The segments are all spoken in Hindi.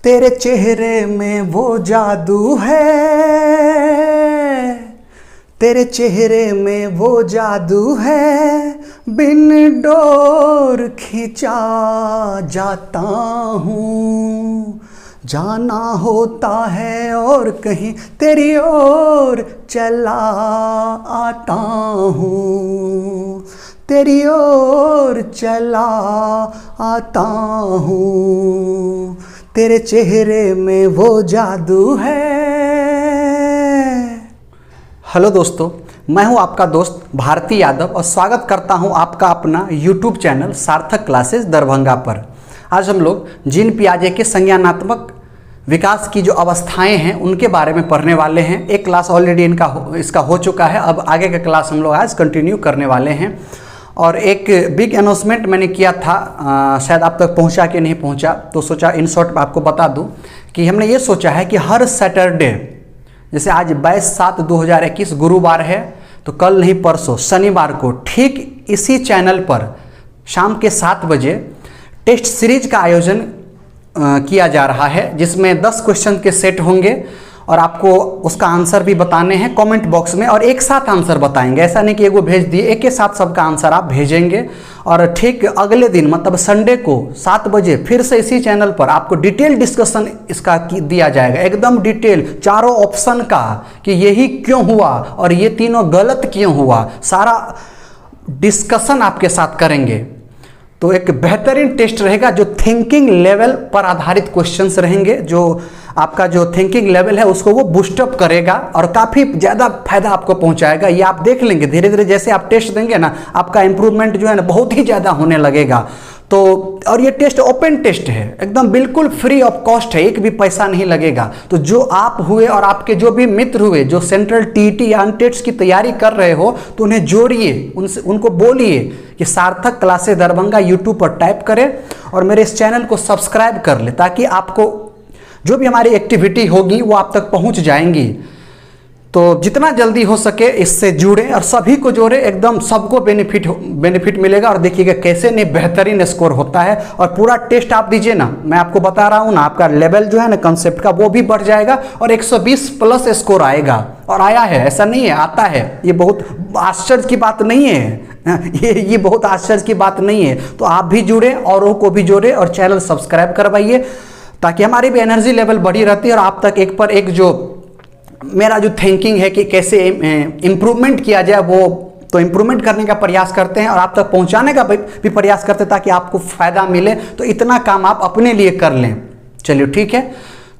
तेरे चेहरे में वो जादू है, तेरे चेहरे में वो जादू है, बिन डोर खींचा जाता हूँ, जाना होता है और कहीं तेरी ओर चला आता हूँ, तेरी ओर चला आता हूँ, तेरे चेहरे में वो जादू है। हेलो दोस्तों, मैं हूं आपका दोस्त भारती यादव और स्वागत करता हूं आपका अपना YouTube चैनल सार्थक क्लासेस दरभंगा पर। आज हम लोग जीन पियाजे के संज्ञानात्मक विकास की जो अवस्थाएं हैं उनके बारे में पढ़ने वाले हैं। एक क्लास ऑलरेडी इसका हो चुका है, अब आगे का क्लास हम लोग आज कंटिन्यू करने वाले हैं। और एक बिग अनाउंसमेंट मैंने किया था, शायद आप तक पहुंचा कि नहीं पहुंचा, तो सोचा इन शॉर्ट आपको बता दूं कि हमने ये सोचा है कि हर सैटरडे, जैसे आज 22/7/2021 गुरुवार है, तो कल नहीं परसों शनिवार को ठीक इसी चैनल पर शाम के 7 बजे टेस्ट सीरीज का आयोजन किया जा रहा है, जिसमें 10 क्वेश्चन के सेट होंगे और आपको उसका आंसर भी बताने हैं कमेंट बॉक्स में, और एक साथ आंसर बताएंगे। ऐसा नहीं कि एगो भेज दिए, एक के साथ सबका आंसर आप भेजेंगे। और ठीक अगले दिन मतलब संडे को 7 बजे फिर से इसी चैनल पर आपको डिटेल डिस्कशन इसका दिया जाएगा, एकदम डिटेल, चारों ऑप्शन का, कि यही क्यों हुआ और ये तीनों गलत क्यों हुआ, सारा डिस्कशन आपके साथ करेंगे। तो एक बेहतरीन टेस्ट रहेगा जो थिंकिंग लेवल पर आधारित क्वेश्चंस रहेंगे, जो आपका जो थिंकिंग लेवल है उसको वो बूस्टअप करेगा और काफ़ी ज़्यादा फायदा आपको पहुंचाएगा। ये आप देख लेंगे धीरे धीरे, जैसे आप टेस्ट देंगे ना, आपका इंप्रूवमेंट जो है ना बहुत ही ज़्यादा होने लगेगा। तो और ये टेस्ट ओपन टेस्ट है, एकदम बिल्कुल फ्री ऑफ कॉस्ट है, एक भी पैसा नहीं लगेगा। तो जो आप हुए और आपके जो भी मित्र हुए जो सेंट्रल टीईटी या अनटेट्स की तैयारी कर रहे हो, तो उन्हें जोड़िए, उनको बोलिए कि सार्थक क्लासेस दरभंगा यूट्यूब पर टाइप करें और मेरे इस चैनल को सब्सक्राइब कर ले, ताकि आपको जो भी हमारी एक्टिविटी होगी वो आप तक पहुंच जाएंगी। तो जितना जल्दी हो सके इससे जुड़ें और सभी को जोड़ें, एकदम सबको बेनिफिट मिलेगा। और देखिएगा कैसे नहीं बेहतरीन स्कोर होता है, और पूरा टेस्ट आप दीजिए ना, मैं आपको बता रहा हूँ ना, आपका लेवल जो है ना कंसेप्ट का वो भी बढ़ जाएगा और 120 प्लस स्कोर आएगा। और आया है, ऐसा नहीं है, आता है। ये बहुत आश्चर्य की बात नहीं है, ये बहुत आश्चर्य की बात नहीं है। तो आप भी जुड़े, औरों को भी जोड़े और चैनल सब्सक्राइब करवाइए, ताकि हमारी भी एनर्जी लेवल बढ़ी रहती है और आप तक एक पर एक जो मेरा जो थिंकिंग है कि कैसे इम्प्रूवमेंट किया जाए, वो तो इम्प्रूवमेंट करने का प्रयास करते हैं और आप तक पहुंचाने का भी प्रयास करते हैं, ताकि आपको फ़ायदा मिले। तो इतना काम आप अपने लिए कर लें। चलिए ठीक है,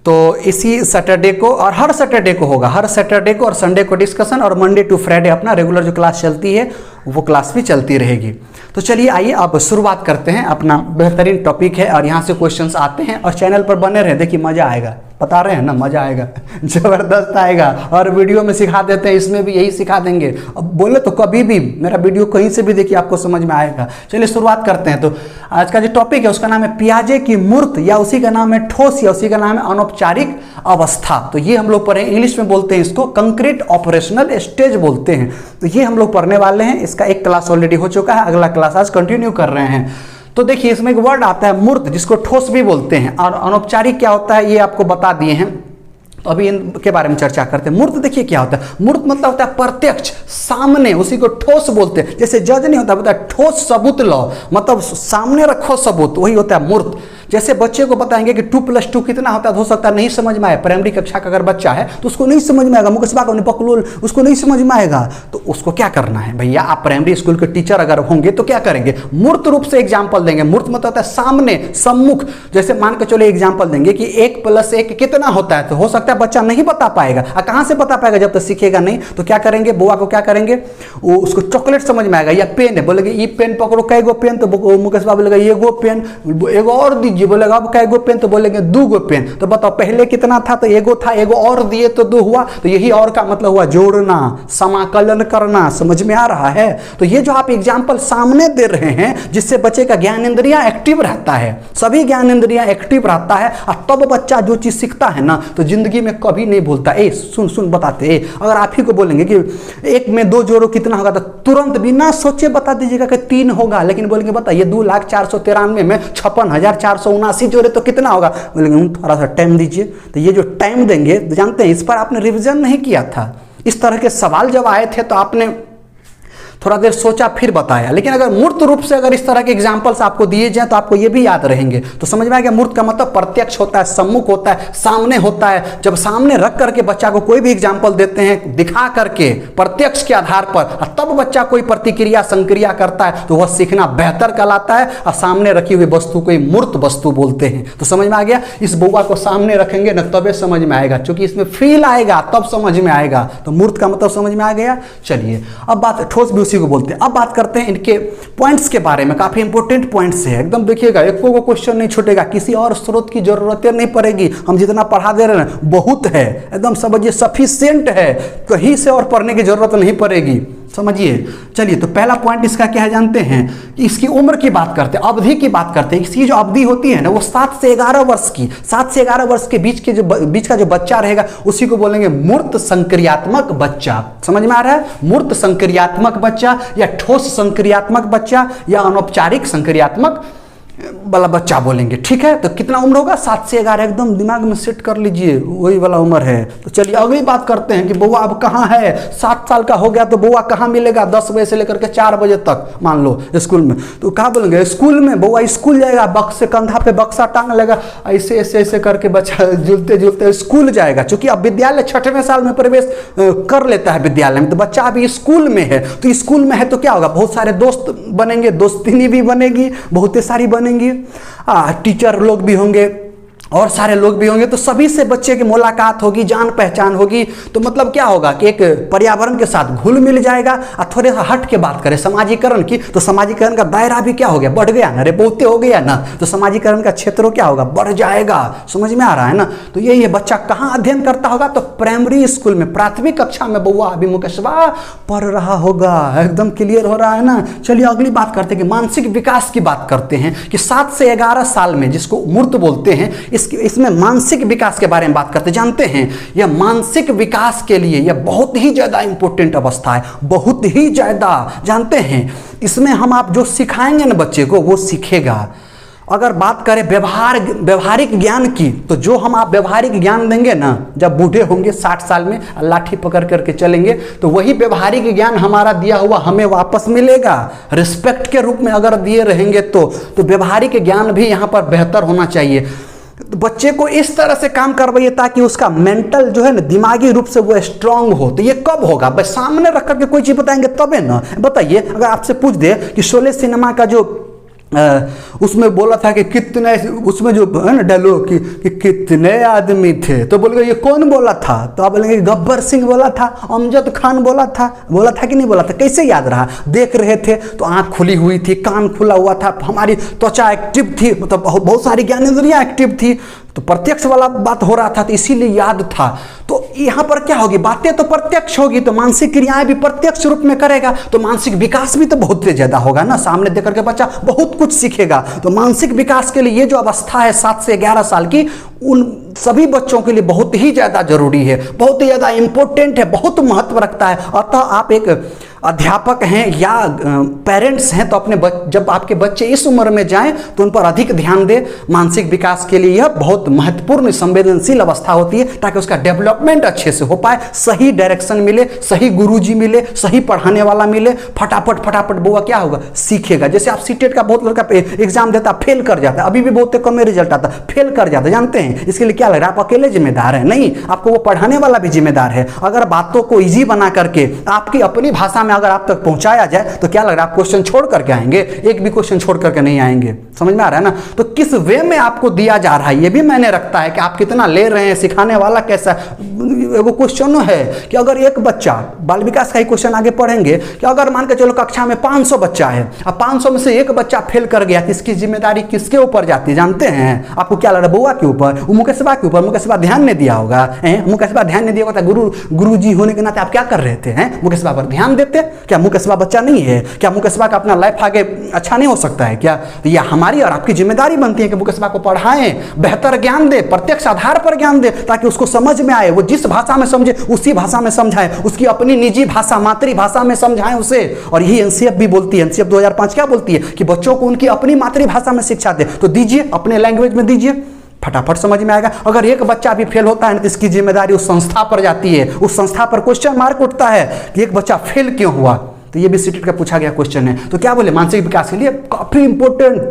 तो इसी सैटरडे को, और हर सैटरडे को होगा, हर सैटरडे को और संडे को डिस्कशन, और मंडे टू फ्राइडे अपना रेगुलर जो क्लास चलती है वो क्लास भी चलती रहेगी। तो चलिए आइए अब शुरुआत करते हैं। अपना बेहतरीन टॉपिक है और यहाँ से क्वेश्चंस आते हैं, और चैनल पर बने रहे, देखिए मज़ा आएगा, बता रहे हैं ना, मज़ा आएगा, ज़बरदस्त आएगा। और वीडियो में सिखा देते हैं, इसमें भी यही सिखा देंगे। अब बोले तो कभी भी मेरा वीडियो कहीं से भी देखिए, आपको समझ में आएगा। चलिए शुरुआत करते हैं। तो आज का जो टॉपिक है उसका नाम है पियाजे की मूर्त, या उसी का नाम है ठोस, या उसी का नाम है अनौपचारिक अवस्था। तो ये हम लोग पढ़े, इंग्लिश में बोलते हैं इसको कंक्रीट ऑपरेशनल स्टेज बोलते हैं। तो ये हम लोग पढ़ने वाले हैं। इसका एक क्लास ऑलरेडी हो चुका है, अगला क्लास आज कंटिन्यू कर रहे हैं। तो देखिए इसमें एक वर्ड आता है मूर्त, जिसको ठोस भी बोलते हैं, और अनौपचारिक क्या होता है ये आपको बता दिए हैं। तो अभी इनके बारे में चर्चा करते हैं। मूर्त देखिए क्या होता है, मूर्त मतलब होता है प्रत्यक्ष, सामने, उसी को ठोस बोलते हैं। जैसे जज नहीं होता, बताया ठोस सबूत लो, मतलब सामने रखो सबूत, वही होता है मूर्त। जैसे बच्चे को बताएंगे कि 2 + 2 कितना होता है, हो सकता है नहीं समझ में आए, प्राइमरी कक्षा का अगर बच्चा है तो उसको नहीं समझ में आएगा, मुकेश बाग पकलोल उसको नहीं समझ में आएगा। तो उसको क्या करना है भैया, आप प्राइमरी स्कूल के टीचर अगर होंगे तो क्या करेंगे, मूर्त रूप से एग्जाम्पल देंगे। मूर्त मतलब होता है सामने, सम्मुख। जैसे मान के चलो एग्जाम्पल देंगे कि 1 + 1 कितना होता है, तो हो सकता है बच्चा नहीं बता पाएगा। कहाँ से बता पाएगा, जब तक सीखेगा नहीं। तो क्या करेंगे, बुआ को क्या करेंगे, वो उसको चॉकलेट समझ में आएगा, या पेन है, बोलेंगे ये पेन पकड़ो, कई गो पेन, तो मुकेश बाबू बोलेगा ये गो पेन, एगो और दीजिए, बोलेगा अब कई गो पेन, तो बोलेंगे 2 गो पेन। तो बताओ पहले कितना था, तो एगो था, एगो और दिए तो 2 हुआ। तो यही और का मतलब हुआ जोड़ना, समाकलन करना। समझ में आ रहा है। तो ये जो आप एग्जाम्पल सामने दे रहे हैं, जिससे बच्चे का ज्ञान इंद्रियां एक्टिव रहता है, सभी ज्ञान इंद्रियां एक्टिव रहता है, और तब बच्चा जो चीज सीखता है ना, तो जिंदगी में कभी नहीं भूलता। सुन बताते, अगर आप ही को बोलेंगे कि 1 में 2 जोड़ो कितना होगा, तो तुरंत बिना सोचे बता दीजिएगा कि 3 होगा। लेकिन बोलेंगे बता ये 2,04,93 में 56,400 479 जोड़े तो कितना होगा, बोलेंगे थोड़ा सा टाइम दीजिए। तो ये जो टाइम देंगे, जानते हैं इस पर आपने रिविजन नहीं किया था। इस तरह के सवाल जब आए थे तो आपने थोड़ा देर सोचा फिर बताया। लेकिन अगर मूर्त रूप से अगर इस तरह के एग्जाम्पल्स आपको दिए जाएं तो आपको ये भी याद रहेंगे। तो समझ में आ गया, मूर्त का मतलब प्रत्यक्ष होता है, सम्मुख होता है, सामने होता है। जब सामने रख करके बच्चा को कोई भी एग्जाम्पल देते हैं, दिखा करके प्रत्यक्ष के आधार पर, तब बच्चा कोई प्रतिक्रिया संक्रिया करता है तो वह सीखना बेहतर कहलाता है। और सामने रखी हुई वस्तु को मूर्त वस्तु बोलते हैं। तो समझ में आ गया, इस बउआ को सामने रखेंगे ना तबे समझ में आएगा, क्योंकि इसमें फील आएगा तब समझ में आएगा। तो मूर्त का मतलब समझ में आ गया। चलिए अब बात ठोस भी उसी को बोलते हैं। अब बात करते हैं इनके पॉइंट्स के बारे में। काफी इंपॉर्टेंट पॉइंट्स है, एकदम देखिएगा, एक को क्वेश्चन नहीं छूटेगा, किसी और स्रोत की जरूरत नहीं पड़ेगी। हम जितना पढ़ा दे रहे हैं बहुत है, एकदम समझिए सफिशिएंट है, कहीं से और पढ़ने की जरूरत नहीं पड़ेगी, समझिए। चलिए तो पहला पॉइंट इसका क्या है जानते हैं, कि इसकी उम्र की बात करते हैं, अवधि की बात करते हैं। इसकी जो अवधि होती है ना वो 7 से 11 वर्ष की, 7 से 11 वर्ष के बीच का जो बच्चा रहेगा उसी को बोलेंगे मूर्त संक्रियात्मक बच्चा। समझ में आ रहा है, मूर्त संक्रियात्मक बच्चा या ठोस संक्रियात्मक बच्चा या अनौपचारिक संक्रियात्मक वाला बच्चा बोलेंगे। ठीक है, तो कितना उम्र होगा, 7 से 11, एकदम दिमाग में सेट कर लीजिए, वही वाला उम्र है। तो चलिए अगली बात करते हैं कि बउआ अब कहाँ है। 7 साल का हो गया तो बउआ कहाँ मिलेगा, 10 बजे से लेकर के 4 बजे तक मान लो स्कूल में। तो कहाँ बोलेंगे, स्कूल में। बउआ स्कूल जाएगा, बक्स से कंधा पे बक्सा टांग लेगा, ऐसे ऐसे ऐसे करके बच्चा झूलते झूलते स्कूल जाएगा। चूंकि अब विद्यालय 6वें साल में प्रवेश कर लेता है विद्यालय में, तो बच्चा अभी स्कूल में है। तो स्कूल में है तो क्या होगा, बहुत सारे दोस्त बनेंगे, दोस्तिनी भी बनेगी, बहुत सारी बनेंगी, टीचर लोग भी होंगे और सारे लोग भी होंगे। तो सभी से बच्चे की मुलाकात होगी, जान पहचान होगी। तो मतलब क्या होगा कि एक पर्यावरण के साथ घुल मिल जाएगा। और थोड़े सा हट के बात करें समाजीकरण की, तो समाजीकरण का दायरा भी क्या हो गया, बढ़ गया ना रे, बहुते हो गया ना। तो समाजीकरण का क्षेत्र क्या होगा, बढ़ जाएगा। समझ में आ रहा है ना। तो यही है, बच्चा कहाँ अध्ययन करता होगा, तो प्राइमरी स्कूल में, प्राथमिक कक्षा में बउआ अभी मुकेशवा पढ़ रहा होगा। एकदम क्लियर हो रहा है ना। चलिए अगली बात करते हैं कि मानसिक विकास की बात करते हैं, कि 7 से 11 साल में, जिसको मूर्त बोलते हैं, इसमें मानसिक विकास के बारे में बात करते। जानते हैं यह मानसिक विकास के लिए यह बहुत ही ज्यादा इंपॉर्टेंट अवस्था है, बहुत ही ज्यादा। जानते हैं इसमें हम आप जो सिखाएंगे ना बच्चे को वो सीखेगा। अगर बात करें व्यवहारिक ज्ञान की, तो जो हम आप व्यवहारिक ज्ञान देंगे ना, जब बूढ़े होंगे 60 साल में लाठी पकड़ करके चलेंगे, तो वही व्यवहारिक ज्ञान हमारा दिया हुआ हमें वापस मिलेगा रिस्पेक्ट के रूप में अगर दिए रहेंगे। तो व्यवहारिक ज्ञान भी यहाँ पर बेहतर होना चाहिए। तो बच्चे को इस तरह से काम करवाइए ताकि उसका मेंटल जो है ना, दिमागी रूप से वो स्ट्रांग हो। तो ये कब होगा, बस सामने रख करके कोई चीज बताएंगे तबे ना। बताइए, अगर आपसे पूछ दे कि शोले सिनेमा का जो उसमें बोला था कि कितने, उसमें जो है ना डायलॉग कि कितने आदमी थे, तो बोलेंगे ये कौन बोला था, तो आप बोलेंगे गब्बर सिंह बोला था, अमजद खान बोला था कि नहीं बोला था। कैसे याद रहा, देख रहे थे तो आंख खुली हुई थी, कान खुला हुआ था, हमारी त्वचा एक्टिव थी, मतलब बहुत सारी ज्ञानेंद्रियां एक्टिव थी, तो प्रत्यक्ष वाला बात हो रहा था, तो इसीलिए याद था। तो यहाँ पर क्या होगी, बातें तो प्रत्यक्ष होगी, तो मानसिक क्रियाएं भी प्रत्यक्ष रूप में करेगा, तो मानसिक विकास भी तो बहुत ज्यादा होगा ना। सामने देख करके बच्चा बहुत कुछ सीखेगा। तो मानसिक विकास के लिए ये जो अवस्था है 7 से 11 साल की, उन सभी बच्चों के लिए बहुत ही ज्यादा जरूरी है, बहुत ही ज्यादा इंपॉर्टेंट है, बहुत महत्व रखता है। अतः आप एक अध्यापक हैं या पेरेंट्स हैं तो अपने जब आपके बच्चे इस उम्र में जाएं तो उन पर अधिक ध्यान दें। मानसिक विकास के लिए यह बहुत महत्वपूर्ण संवेदनशील अवस्था होती है, ताकि उसका डेवलपमेंट अच्छे से हो पाए, सही डायरेक्शन मिले, सही गुरुजी मिले, सही पढ़ाने वाला मिले, फटाफट बुआ क्या होगा, सीखेगा। जैसे आप सीटेट का बहुत लड़का एग्जाम देता, फेल कर जाता है, अभी भी बहुत कम रिजल्ट आता, फेल कर जाता है। जानते हैं इसके लिए क्या लग रहा है, आप अकेले जिम्मेदार है नहीं, आपको वो पढ़ाने वाला भी जिम्मेदार है। अगर बातों को ईजी बना करके आपकी अपनी भाषा में अगर आप तक पहुंचाया जाए तो क्या लग रहा है, आप क्वेश्चन छोड़ करके आएंगे, एक भी क्वेश्चन छोड़ करके नहीं आएंगे। समझ में आ रहा है ना। तो किस वे में आपको दिया जा रहा है ये भी मैंने रखता है कि आप कितना ले रहे हैं, सिखाने वाला कैसा। वो क्वेश्चन है कि अगर एक बच्चा, बाल विकास का ही क्वेश्चन आगे पढ़ेंगे, कि अगर मान के चलो कक्षा में 500 बच्चा है, अब 500 में से एक बच्चा फेल कर गया, तो इसकी जिम्मेदारी किसके ऊपर जाती है जानते हैं? आपको क्या लग रहा है, बुआ के ऊपर, वो मुकेशवा मुकेशबा के ऊपर मुकेशबा ध्यान नहीं दिया होगा, मुकेशबा ध्यान नहीं दिया होगा, गुरु जी होने के नाते आप क्या कर रहे थे, हैं मुकेशबा पर ध्यान देते? क्या मुकेशबा बच्चा नहीं है? क्या मुकेशबा का अपना लाइफ आगे अच्छा नहीं हो सकता है क्या? तो यह हमारी और आपकी जिम्मेदारी बनती है कि मुकेशबा को पढ़ाएं, बेहतर ज्ञान दे, प्रत्यक्ष आधार पर ज्ञान दे, ताकि उसको समझ में आए, वो जिस भाषा में समझे उसी भाषा में समझाएं, उसकी अपनी निजी भाषा मातृभाषा में समझाएं उसे। और यही एनसीएफ भी बोलती है, एनसीएफ 2005 क्या बोलती है कि बच्चों को उनकी अपनी मातृभाषा में शिक्षा दे, तो दीजिए, अपने लैंग्वेज में दीजिए, फटाफट समझ में आएगा। अगर एक बच्चा भी फेल होता है तो इसकी जिम्मेदारी उस संस्था पर जाती है, उस संस्था पर क्वेश्चन मार्क उठता है कि एक बच्चा फेल क्यों हुआ। तो ये भी सीटेट का पूछा गया क्वेश्चन है। तो क्या बोले, मानसिक विकास के लिए काफी इंपॉर्टेंट,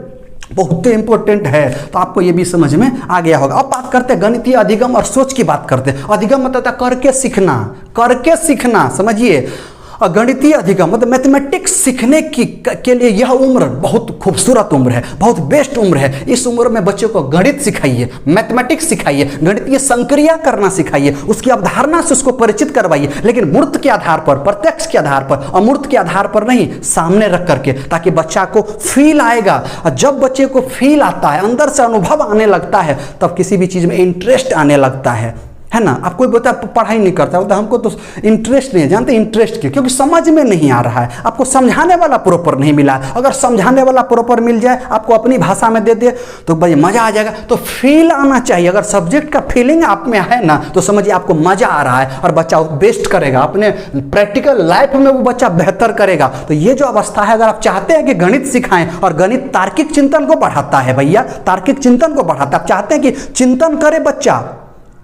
बहुत इंपॉर्टेंट है, तो आपको ये भी समझ में आ गया होगा। अब बात करते हैं गणितीय अधिगम और सोच की बात करते हैं। अधिगम मतलब करके सीखना, करके सीखना, समझिए। और गणितीय अधिगम मतलब मैथमेटिक्स सीखने के लिए यह उम्र बहुत खूबसूरत उम्र है, बहुत बेस्ट उम्र है। इस उम्र में बच्चों को गणित सिखाइए, मैथमेटिक्स सिखाइए, गणितीय संक्रिया करना सिखाइए, उसकी अवधारणा से उसको परिचित करवाइए, लेकिन मूर्त के आधार पर, प्रत्यक्ष के आधार पर, अमूर्त के आधार पर नहीं, सामने रख करके, ताकि बच्चा को फील आएगा। और जब बच्चे को फील आता है, अंदर से अनुभव आने लगता है, तब किसी भी चीज में इंटरेस्ट आने लगता है ना। आप कोई बोलता है पढ़ाई नहीं करता, बोलता हमको तो इंटरेस्ट नहीं है। जानते इंटरेस्ट क्यों? क्योंकि समझ में नहीं आ रहा है, आपको समझाने वाला प्रॉपर नहीं मिला। अगर समझाने वाला प्रॉपर मिल जाए, आपको अपनी भाषा में दे दे, तो भाई मजा आ जाएगा। तो फील आना चाहिए। अगर सब्जेक्ट का फीलिंग आप में है ना, तो समझिए आपको मजा आ रहा है और बच्चा बेस्ट करेगा, अपने प्रैक्टिकल लाइफ में वो बच्चा बेहतर करेगा। तो ये जो अवस्था है, अगर आप चाहते हैं कि गणित सिखाएं, और गणित तार्किक चिंतन को बढ़ाता है भैया, तार्किक चिंतन को बढ़ाता है। आप चाहते हैं कि चिंतन करे बच्चा,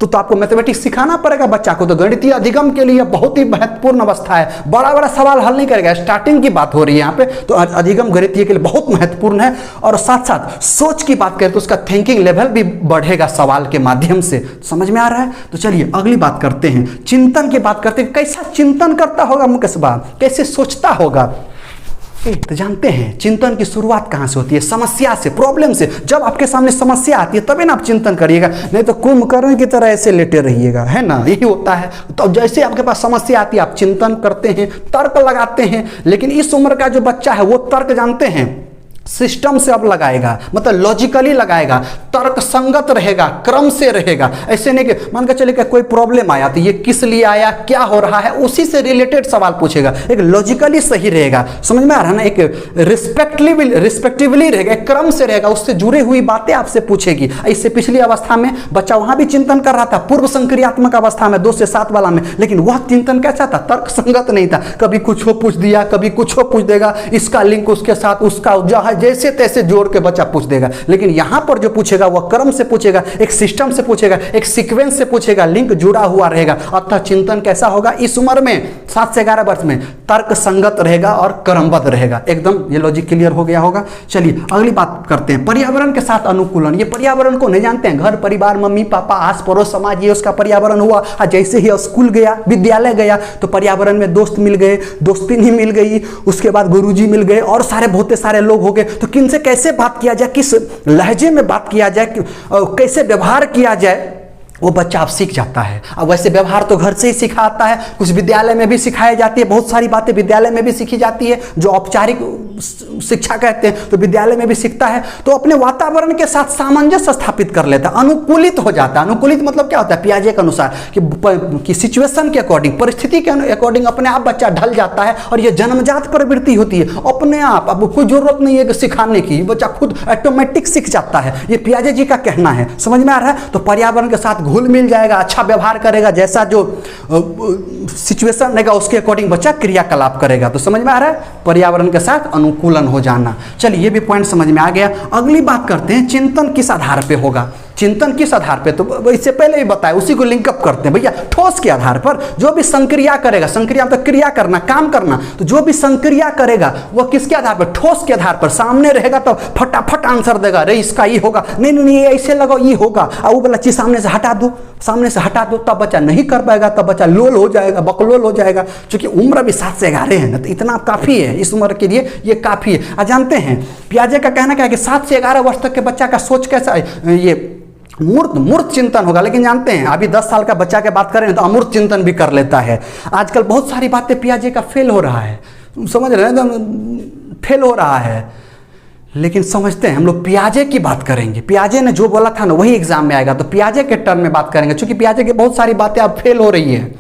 तो आपको मैथमेटिक्स सिखाना पड़ेगा बच्चा को। तो गणितीय अधिगम के लिए बहुत ही महत्वपूर्ण अवस्था है। बड़ा बड़ा सवाल हल नहीं करेगा, स्टार्टिंग की बात हो रही है यहाँ पे। तो अधिगम गणितीय के लिए बहुत महत्वपूर्ण है। और साथ साथ सोच की बात करें तो उसका थिंकिंग लेवल भी बढ़ेगा सवाल के माध्यम से। समझ में आ रहा है? तो चलिए अगली बात करते हैं, चिंतन की बात करते हैं। कैसा चिंतन करता होगा मुकेशबा, कैसे सोचता होगा? तो जानते हैं चिंतन की शुरुआत कहां से होती है? समस्या से, प्रॉब्लम से। जब आपके सामने समस्या आती है तभी ना आप चिंतन करिएगा, नहीं तो कुंभकर्ण की तरह ऐसे लेटे रहिएगा, है ना, यही होता है। तो जैसे आपके पास समस्या आती है, आप चिंतन करते हैं, तर्क लगाते हैं। लेकिन इस उम्र का जो बच्चा है वो तर्क जानते हैं, सिस्टम से अब लगाएगा, मतलब लॉजिकली लगाएगा, तर्क संगत रहेगा, क्रम से रहेगा। ऐसे नहीं कि मान के चलिए कि कोई प्रॉब्लम आया तो ये किस लिए आया, क्या हो रहा है, उसी से रिलेटेड सवाल पूछेगा। एक लॉजिकली सही रहेगा, समझ में आ रहा है ना, एक रिस्पेक्टिवली रहेगा, एक क्रम से रहेगा, उससे जुड़ी हुई बातें आपसे पूछेगी। इससे पिछली अवस्था में बच्चा वहां भी चिंतन कर रहा था, पूर्व संक्रियात्मक अवस्था में 2 से 7 वाला में, लेकिन वह चिंतन कैसा था? तर्क संगत नहीं था। कभी कुछ हो पूछ दिया, कभी कुछ हो पूछ देगा, इसका लिंक उसके साथ, उसका जैसे तैसे जोड़ के बच्चा पूछ देगा। लेकिन यहां पर जो पूछेगा वह क्रम से पूछेगा, एक सिस्टम से पूछेगा, एक सीक्वेंस से पूछेगा, लिंक जुड़ा हुआ रहेगा। अतः चिंतन कैसा होगा इस उम्र में, 7 से 11 वर्ष में? तर्क संगत रहेगा और क्रमबद्ध रहेगा। एकदम ये लॉजिक क्लियर हो गया होगा। चलिए अगली बात करते हैं, पर्यावरण के साथ अनुकूलन। ये पर्यावरण को नहीं जानते हैं? घर परिवार, मम्मी पापा, आस पड़ोस, समाज, ये उसका पर्यावरण हुआ। जैसे ही स्कूल गया, विद्यालय गया, तो पर्यावरण में दोस्त मिल गए, दोस्तिनी मिल गई, उसके बाद गुरुजी मिल गए, और बहुत सारे लोग हो गए। तो किनसे कैसे बात किया जाए, किस लहजे में बात किया जाए, कैसे व्यवहार किया जाए, वो बच्चा आप सीख जाता है। अब वैसे व्यवहार तो घर से ही सिखाता है, कुछ विद्यालय में भी सिखाई जाती है, बहुत सारी बातें विद्यालय में भी सीखी जाती है, जो औपचारिक शिक्षा कहते हैं, तो विद्यालय में भी सीखता है। तो अपने वातावरण के साथ सामंजस्य स्थापित कर लेता है, अनुकूलित हो जाता है। अनुकूलित मतलब क्या होता है? पियाजे के अनुसार कि सिचुएशन के अकॉर्डिंग, परिस्थिति के अकॉर्डिंग अपने आप बच्चा ढल जाता है। और ये जन्मजात प्रवृत्ति होती है, अपने आप, अब कोई जरूरत नहीं है कि सिखाने की, बच्चा खुद ऑटोमेटिक सीख जाता है। ये पियाजे जी का कहना है, समझ में आ रहा है? तो पर्यावरण के साथ घुल मिल जाएगा, अच्छा व्यवहार करेगा, जैसा जो सिचुएशन रहेगा उसके अकॉर्डिंग बच्चा क्रियाकलाप करेगा। तो समझ में आ रहा है, पर्यावरण के साथ अनुकूलन हो जाना। चलिए ये भी पॉइंट समझ में आ गया। अगली बात करते हैं, चिंतन किस आधार पे होगा? चिंतन किस आधार पे? तो इससे पहले ही बताया, उसी को लिंकअप करते हैं भैया। ठोस के आधार पर जो भी संक्रिया करेगा, संक्रिया मतलब क्रिया करना, काम करना, तो जो भी संक्रिया करेगा वह किसके आधार पर? ठोस के आधार पर। सामने रहेगा तो फटाफट आंसर देगा, रे इसका ये होगा, नहीं नहीं नहीं ऐसे लगाओ ये होगा, और वो वाला चीज सामने से हटा दो, सामने से हटा दो, तब बच्चा नहीं कर पाएगा, तब बच्चा लोल हो जाएगा, बकलोल हो जाएगा। क्योंकि उम्र भी 7 से 11 है ना, तो इतना काफी है इस उम्र के लिए, ये काफी है। जानते हैं पियाजे का कहना क्या है कि 7 से 11 वर्ष तक के बच्चा का सोच कैसा है? ये मूर्त चिंतन होगा। लेकिन जानते हैं अभी 10 साल का बच्चा के बात करें तो अमूर्त चिंतन भी कर लेता है। आजकल बहुत सारी बातें पियाजे का फेल हो रहा है, समझ रहे हैं, फेल हो रहा है। लेकिन समझते हैं हम लोग पियाजे की बात करेंगे। पियाजे ने जो बोला था ना वही एग्जाम में आएगा, तो पियाजे के टर्म में बात करेंगे। चूंकि पियाजे की बहुत सारी बातें अब फेल हो रही है,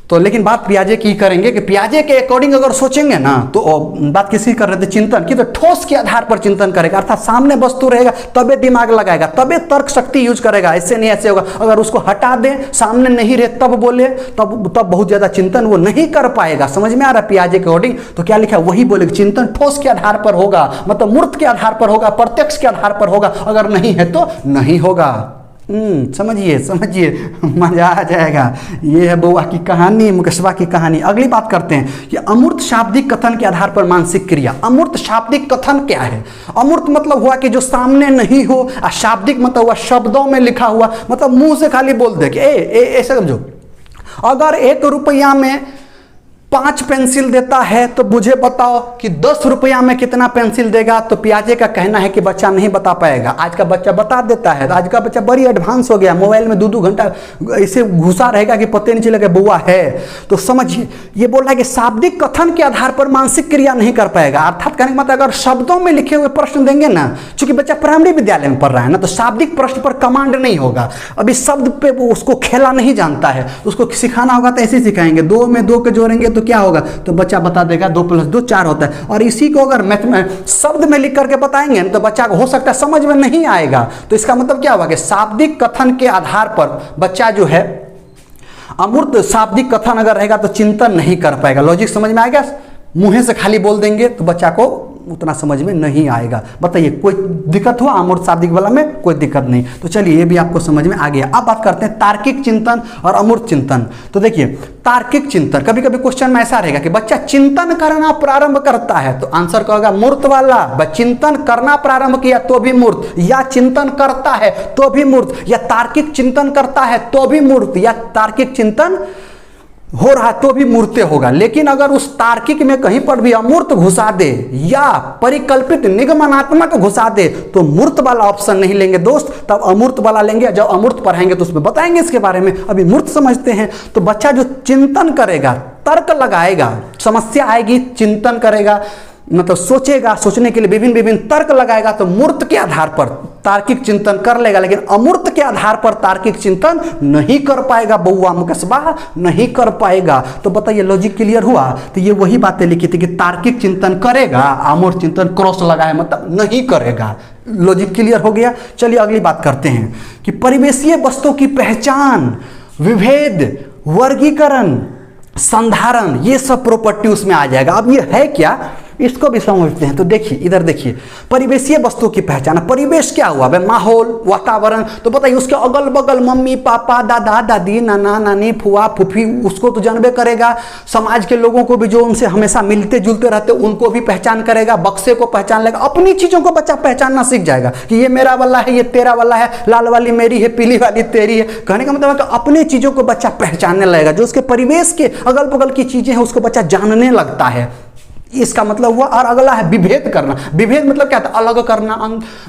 तो लेकिन बात पियाजे की करेंगे कि पियाजे के अकॉर्डिंग अगर सोचेंगे ना, तो बात किसी कर रहे थे चिंतन की, तो ठोस के आधार पर चिंतन करेगा, अर्थात सामने वस्तु रहेगा तबे दिमाग लगाएगा, तबे तर्क शक्ति यूज करेगा। ऐसे नहीं ऐसे होगा, अगर उसको हटा दें, सामने नहीं रहे तब बोले, तब बहुत ज्यादा चिंतन वो नहीं कर पाएगा। समझ में आ रहा है पियाजे के अकॉर्डिंग? तो क्या लिखा है वही बोलेगा, चिंतन ठोस के आधार पर होगा, मतलब मूर्त के आधार पर होगा, प्रत्यक्ष के आधार पर होगा, अगर नहीं है तो नहीं होगा। समझिए समझिए, मजा आ जाएगा। ये है बउआ की कहानी, मुकेशवा की कहानी। अगली बात करते हैं कि अमूर्त शाब्दिक कथन के आधार पर मानसिक क्रिया। अमूर्त शाब्दिक कथन क्या है? अमूर्त मतलब हुआ कि जो सामने नहीं हो, और शाब्दिक मतलब हुआ शब्दों में लिखा हुआ, मतलब मुंह से खाली बोल दे कि ऐसे समझो, अगर 1 रुपया में 5 पेंसिल देता है तो मुझे बताओ कि 10 रुपया में कितना पेंसिल देगा। तो पियाजे का कहना है कि बच्चा नहीं बता पाएगा। आज का बच्चा बता देता है, आज का बच्चा बड़ी एडवांस हो गया, मोबाइल में 2-2 घंटा ऐसे घुसा रहेगा कि पता नहीं चलेगा बुआ है। तो समझिए, ये बोल रहा है कि शाब्दिक कथन के आधार पर मानसिक क्रिया नहीं कर पाएगा। अर्थात कहने का मतलब अगर शब्दों में लिखे हुए प्रश्न देंगे ना, चूंकि बच्चा प्राइमरी विद्यालय में पढ़ रहा है ना, तो शाब्दिक प्रश्न पर कमांड नहीं होगा। अभी शब्द पे वो उसको खेला नहीं जानता है, उसको सिखाना होगा तो ऐसे ही सिखाएंगे। 2 में 2 के जोड़ेंगे तो क्या होगा, तो बच्चा बता देगा 2 + 2 4 होता है। और इसी को अगर मैथ में शब्द में लिख करके बताएंगे तो बच्चा को हो सकता है समझ में नहीं आएगा। तो इसका मतलब क्या हुआ कि शाब्दिक कथन के आधार पर बच्चा जो है, अमूर्त शाब्दिक कथन अगर रहेगा तो चिंतन नहीं कर पाएगा। लॉजिक समझ में आएगा? मुंह से खाली बोल देंगे तो बच्चा को उतना समझ में नहीं आएगा। बताइए कोई दिक्कत हुआ? अमूर्त शाब्दिक वाला में कोई दिक्कत नहीं। तो चलिए ये भी आपको समझ में आ गया। अब बात करते हैं तार्किक चिंतन और अमूर्त चिंतन। तो देखिए तार्किक चिंतन, कभी कभी क्वेश्चन में ऐसा रहेगा कि बच्चा चिंतन करना प्रारंभ करता है तो आंसर कहोगा मूर्त वाला। चिंतन करना प्रारंभ किया तो भी मूर्त, या चिंतन करता है तो भी मूर्त, या तार्किक चिंतन करता है तो भी मूर्त, या तार्किक चिंतन हो रहा तो भी मूर्ते होगा। लेकिन अगर उस तार्किक में कहीं पर भी अमूर्त घुसा दे या परिकल्पित निगमनात्मक घुसा दे तो मूर्त वाला ऑप्शन नहीं लेंगे दोस्त, तब अमूर्त वाला लेंगे। जब अमूर्त पढ़ाएंगे तो उसमें बताएंगे इसके बारे में, अभी मूर्त समझते हैं। तो बच्चा जो चिंतन करेगा, तर्क लगाएगा, समस्या आएगी, चिंतन करेगा, मतलब सोचेगा, सोचने के लिए विभिन्न तर्क लगाएगा, तो मूर्त के आधार पर तार्किक चिंतन कर लेगा। लेकिन अमूर्त के आधार पर तार्किक चिंतन नहीं कर पाएगा। बउआ मुकेशबा नहीं कर पाएगा। तो बताइए लॉजिक क्लियर हुआ? तो ये वही बातें लिखी थी कि तार्किक चिंतन करेगा, अमूर्त चिंतन क्रॉस लगा है मतलब नहीं करेगा। लॉजिक क्लियर हो गया? चलिए अगली बात करते हैं कि परिवेशीय वस्तुओं की पहचान, विभेद, वर्गीकरण, संधारण, ये सब प्रॉपर्टी उसमें आ जाएगा। अब ये है क्या, इसको भी समझते हैं। तो देखिए इधर देखिए, परिवेशीय वस्तु की पहचान। परिवेश क्या हुआ भाई? माहौल, वातावरण। तो बताइए उसके अगल बगल मम्मी पापा, दादा दादी, नाना नानी, फुआ फूफी, उसको तो जानबे करेगा। समाज के लोगों को भी जो उनसे हमेशा मिलते जुलते रहते उनको भी पहचान करेगा, बक्से को पहचान लेगा। अपनी चीजों को बच्चा पहचानना सीख जाएगा कि ये मेरा वाला है, ये तेरा वाला है, लाल वाली मेरी है, पीली वाली तेरी है। कहने का मतलब है कि अपनी चीजों को बच्चा पहचानने लगेगा। जो उसके परिवेश के अगल बगल की चीजें हैं उसको बच्चा जानने लगता है। इसका मतलब हुआ। और अगला है विभेद करना। विभेद मतलब क्या था? अलग करना,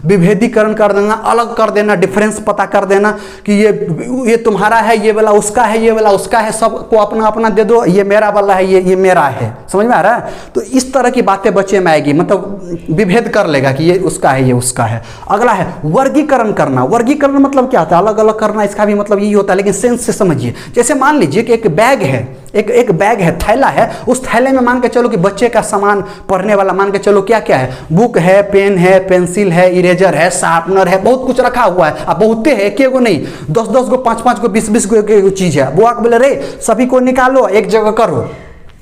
विभेदीकरण कर देना, अलग कर देना, डिफरेंस पता कर देना कि ये तुम्हारा है, ये वाला उसका है, ये वाला उसका है, सबको अपना अपना दे दो, ये मेरा वाला है, ये मेरा है। समझ में आ रहा है? तो इस तरह की बातें बच्चे में आएगी, मतलब विभेद कर लेगा कि ये उसका है, ये उसका है। अगला है वर्गीकरण करना। वर्गीकरण मतलब क्या होता है? अलग अलग करना। इसका भी मतलब यही होता है, लेकिन सेंस से समझिए। जैसे मान लीजिए कि एक बैग है, एक बैग है, थैला है। उस थैले में मान के चलो कि बच्चे का सामान पढ़ने वाला, मान के चलो क्या क्या है, बुक है, पेन है, पेंसिल है, इरेजर है, शार्पनर है, बहुत कुछ रखा हुआ है। अब बहुते है, एक को नहीं, 10-10 को, 5-5 को, 20-20 को चीज है। बुआ को बोले रे सभी को निकालो, एक जगह करो।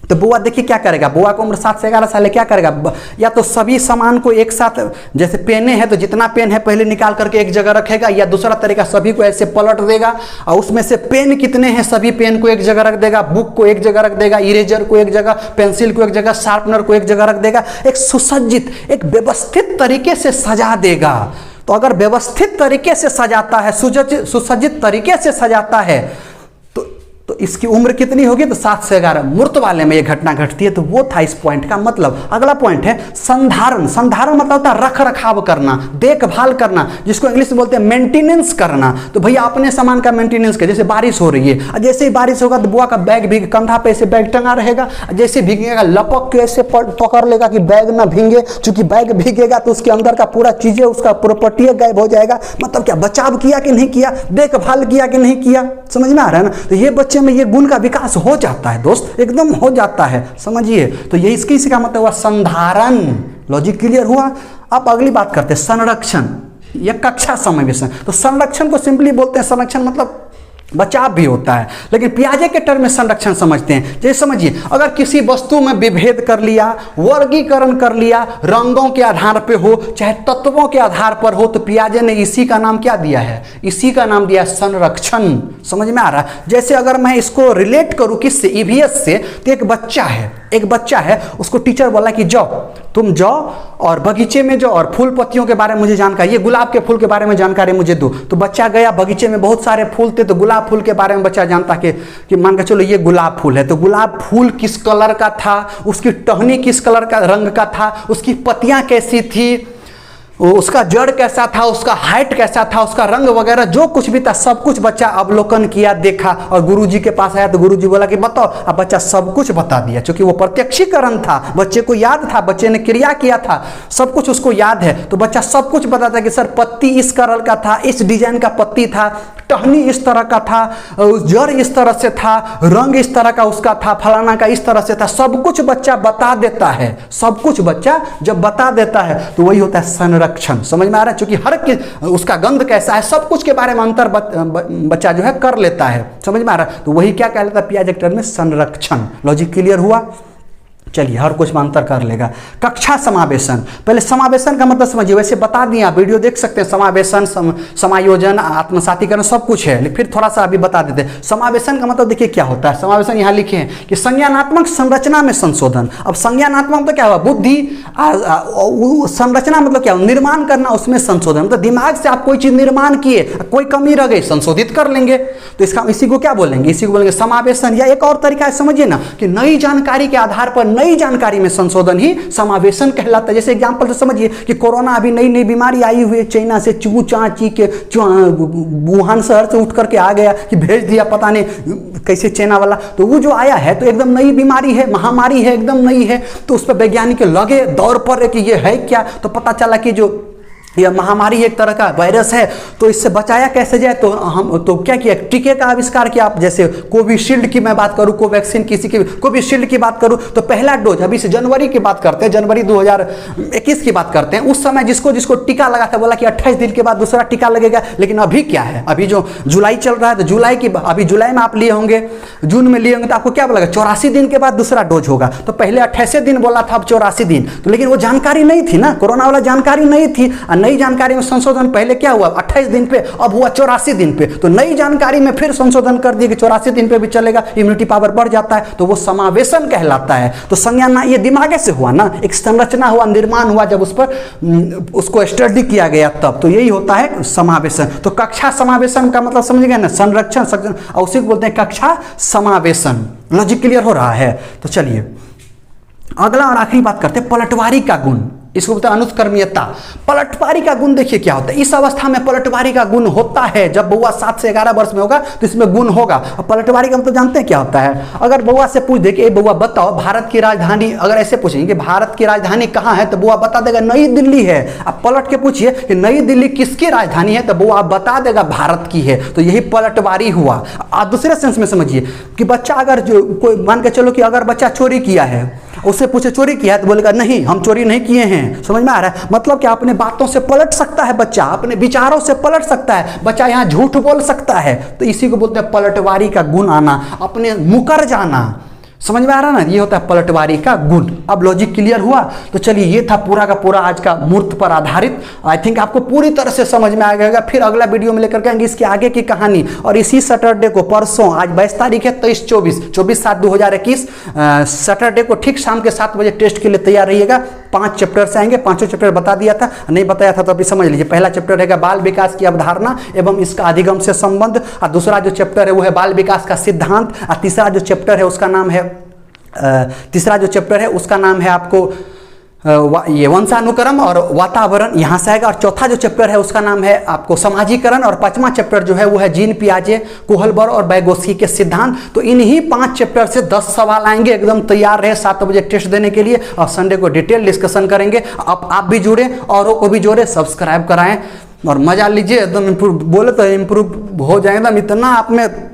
तो बुआ देखिए क्या करेगा, बुआ को उम्र 7 से 11 साल है, क्या करेगा? या तो सभी सामान को एक साथ, जैसे पेने है तो जितना पेन है पहले निकाल करके एक जगह रखेगा, या दूसरा तरीका सभी को ऐसे पलट देगा और उसमें से पेन कितने हैं सभी पेन को एक जगह रख देगा, बुक को एक जगह रख देगा, इरेजर को एक जगह, पेंसिल को एक जगह, शार्पनर को एक जगह रख देगा। एक सुसज्जित, एक व्यवस्थित तरीके से सजा देगा। तो अगर व्यवस्थित तरीके से सजाता है, सुसज्जित तरीके से सजाता है, तो इसकी उम्र कितनी होगी, तो 7 से 11। मूर्त वाले में ये घटना घटती है। तो वो था इस पॉइंट का मतलब। अगला पॉइंट है संधारण। संधारण मतलब होता है रख रखाव करना, देखभाल करना, जिसको इंग्लिश में बोलते हैं मेंटेनेंस करना। तो भैया अपने सामान का मेंटेनेंस कर, जैसे बारिश हो रही है, जैसे ही बारिश होगा तो बुआ का बैग भीग, कंधा पे ऐसे बैग टंगा रहेगा, जैसे भीगेगा लपक के ऐसे पकड़ लेगा कि बैग ना भीगे, क्योंकि बैग भीगेगा तो उसके अंदर का पूरा चीजें, उसका प्रॉपर्टी गायब हो जाएगा। मतलब क्या, बचाव किया कि नहीं किया, देखभाल किया कि नहीं किया, समझ में आ रहा है ना। तो ये बच्चे में ये गुण का विकास हो जाता है दोस्त, एकदम हो जाता है, समझिए। तो ये इसका मतलब हुआ संधारण। लॉजिक क्लियर हुआ। अब अगली बात करते हैं संरक्षण या कक्षा समावेशन। तो संरक्षण को सिंपली बोलते हैं, संरक्षण मतलब बचाव भी होता है, लेकिन पियाजे के टर्म में संरक्षण समझते हैं। जैसे समझिए, अगर किसी वस्तु में विभेद कर लिया, वर्गीकरण कर लिया, रंगों के आधार पे हो चाहे तत्वों के आधार पर हो, तो पियाजे ने इसी का नाम क्या दिया है, इसी का नाम दिया है संरक्षण। समझ में आ रहा है। जैसे अगर मैं इसको रिलेट करूं किससे, ईवीएस से, तो एक बच्चा है, उसको टीचर बोला कि जाओ, तुम जाओ और बगीचे में जाओ और फूल पत्तियों के बारे में मुझे जानकारी, ये गुलाब के फूल के बारे में जानकारी मुझे दो। तो बच्चा गया, बगीचे में बहुत सारे फूल थे, तो गुलाब फूल के बारे में बच्चा जानता कि मान के चलो ये गुलाब फूल है, तो गुलाब फूल किस कलर का था, उसकी टहनी किस कलर का रंग का था, उसकी पत्तियां कैसी थी, उसका जड़ कैसा था, उसका हाइट कैसा था, उसका रंग वगैरह जो कुछ भी था सब कुछ बच्चा अवलोकन किया, देखा, और गुरुजी के पास आया तो गुरुजी बोला कि बताओ। अब बच्चा सब कुछ बता दिया, क्योंकि वो प्रत्यक्षीकरण था, बच्चे को याद था, बच्चे ने क्रिया किया था, सब कुछ उसको याद है। तो बच्चा सब कुछ बताता कि सर पत्ती इस कलर का था, इस डिजाइन का पत्ती था, टहनी इस तरह का था, जड़ इस तरह से था, रंग इस तरह का उसका था, फलाना का इस तरह से था, सब कुछ बच्चा बता देता है। सब कुछ बच्चा जब बता देता है तो वही होता है संरक्षण। समझ में आ रहा है। क्योंकि हर उसका गंध कैसा है, सब कुछ के बारे में अंतर बच्चा जो है कर लेता है। समझ में आ रहा है। तो वही क्या कहलाता है पियाजे के टर्म में संरक्षण। लॉजिक क्लियर हुआ। चलिए, हर कुछ में अंतर कर लेगा। कक्षा समावेशन। पहले समावेशन का मतलब समझिए, वैसे बता दिए, आप वीडियो देख सकते हैं, समावेशन, समायोजन, आत्मसातीकरण सब कुछ है, फिर थोड़ा सा अभी बता देते हैं। समावेशन का मतलब देखिए क्या होता है। समावेशन यहाँ लिखे हैं कि संज्ञानात्मक संरचना में संशोधन। अब संज्ञानात्मक मतलब क्या हुआ, बुद्धि, संरचना मतलब क्या, निर्माण करना, उसमें संशोधन मतलब दिमाग से आप कोई चीज निर्माण किए, कोई कमी रह गई, संशोधित कर लेंगे। तो इसका इसी को क्या बोलेंगे, इसी को बोलेंगे समावेशन। या एक और तरीका है, समझिए ना, कि नई जानकारी के आधार पर नई जानकारी में संशोधन ही समावेशन कहलाता है। जैसे एग्जांपल से समझिए कि कोरोना अभी नई नई बीमारी आई हुई है, चाइना से चू चाची के वुहान शहर से उठ करके आ गया, कि भेज दिया पता नहीं कैसे चाइना वाला। तो वो जो आया है तो एकदम नई बीमारी है, महामारी है, एकदम नई है। तो उस पर वैज्ञानिक लगे दौर पर कि ये है क्या। तो पता चला कि जो यह महामारी एक तरह का वायरस है, तो इससे बचाया कैसे जाए। तो हम तो क्या किया, टीके का आविष्कार किया। आप जैसे कोविशील्ड की मैं बात करूं, कोवैक्सीन किसी की, कोविशील्ड की बात करूं, तो पहला डोज अभी से जनवरी की बात करते हैं, जनवरी 2021 की बात करते हैं, उस समय जिसको जिसको टीका लगा था बोला कि 28 दिन के बाद दूसरा टीका लगेगा। लेकिन अभी क्या है, अभी जो जुलाई चल रहा है, तो जुलाई की, अभी जुलाई में आप लिए होंगे, जून में लिए होंगे, तो आपको क्या बोला 84 दिन के बाद दूसरा डोज होगा। तो पहले 28 दिन बोला था, अब 84 दिन। तो लेकिन वो जानकारी नहीं थी ना, कोरोना वाला जानकारी नहीं थी। नई जानकारी में संशोधन पहले क्या हुआ 28 दिन पे, अब हुआ 84 दिन पे। तो नई जानकारी में फिर संशोधन कर दिया कि 84 दिन पे भी चलेगा, इम्यूनिटी पावर बढ़ जाता है। तो वो समावेशन कहलाता है। तो संज्ञान ये दिमागे से हुआ ना, एक संरचना हुआ, निर्माण हुआ, जब उस पर उसको स्टडी किया गया तब। तो यही होता है समावेशन। तो कक्षा समावेशन का मतलब समझ गए ना, संरक्षण, और उसी को बोलते हैं कक्षा समावेशन। लॉजिक क्लियर हो रहा है। तो चलिए अगला और आखिरी बात करते हैं पलटवारी का गुण। इसको बोलते हैं अनुत्क्रमीयता। पलटवारी का गुण देखिए क्या होता है। इस अवस्था में पलटवारी का गुण होता है। जब बउआ 7 से 11 वर्ष में होगा तो इसमें गुण होगा। और पलटवारी का मतलब जानते हैं क्या होता है। अगर बउआ से पूछ दे कि बउआ बताओ भारत की राजधानी, अगर ऐसे पूछेंगे कि भारत की राजधानी कहाँ है, तो बउआ बता देगा नई दिल्ली है। अब पलट के पूछिए कि नई दिल्ली किसकी राजधानी है, तो बउआ बता देगा भारत की है। तो यही पलटवारी हुआ। आप दूसरे सेंस में समझिए कि बच्चा अगर जो कोई मान के चलो कि अगर बच्चा चोरी किया है, उससे पूछे चोरी किया है, तो बोलेगा नहीं हम चोरी नहीं किए हैं। समझ में आ रहा है। मतलब कि अपने बातों से पलट सकता है बच्चा, अपने विचारों से पलट सकता है बच्चा, यहाँ झूठ बोल सकता है। तो इसी को बोलते हैं पलटवारी का गुण आना, अपने मुकर जाना। समझ में आ रहा ना, ये होता है पलटवारी का गुण। अब लॉजिक क्लियर हुआ? तो चलिए ये था पूरा का पूरा आज का मूर्त पर आधारित। आई थिंक आपको पूरी तरह से समझ में आ गया। फिर अगला वीडियो में लेकर के आएंगे इसके आगे की कहानी। और इसी सैटरडे को, परसों, आज 22 तारीख है, 23/24/7/2021 सैटरडे को ठीक शाम के 7 बजे टेस्ट के लिए तैयार रहिएगा। 5 चैप्टर से आएंगे। 5 चैप्टर बता दिया था, नहीं बताया था तो अभी समझ लीजिए। पहला चैप्टर रहेगा बाल विकास की अवधारणा एवं इसका अधिगम से संबंध, और दूसरा जो चैप्टर है वो है बाल विकास का सिद्धांत, और तीसरा जो चैप्टर है उसका नाम है आपको ये वंशानुक्रम और वातावरण, यहाँ से आएगा। और चौथा जो चैप्टर है उसका नाम है आपको समाजीकरण, और 5वां चैप्टर जो है वो है जीन पियाजे, कोहलबर और बैगोस्की के सिद्धांत। तो इन्हीं 5 चैप्टर से 10 सवाल आएंगे। एकदम तैयार रहे 7 बजे टेस्ट देने के लिए, और संडे को डिटेल डिस्कशन करेंगे। अब आप भी जुड़े, औरों को भी जोड़े, सब्सक्राइब कराएं और मजा लीजिए। एकदम इम्प्रूव, बोले तो इम्प्रूव हो जाएगा, इतना आप में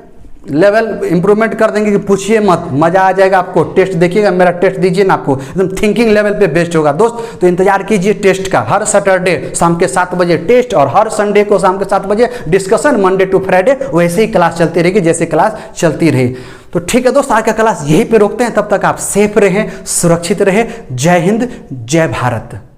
लेवल इंप्रूवमेंट कर देंगे कि पूछिए मत, मजा आ जाएगा आपको। टेस्ट देखिएगा, मेरा टेस्ट दीजिए ना, आपको एकदम थिंकिंग लेवल पे बेस्ट होगा दोस्त। तो इंतजार कीजिए टेस्ट का। हर सैटरडे शाम के 7 बजे टेस्ट, और हर संडे को शाम के 7 बजे डिस्कशन। मंडे टू फ्राइडे वैसे ही क्लास चलती रहेगी जैसे क्लास चलती रही। तो ठीक है दोस्त, आज का क्लास यहीं पे रोकते हैं। तब तक आप सेफ रहें, सुरक्षित रहें। जय हिंद, जय भारत।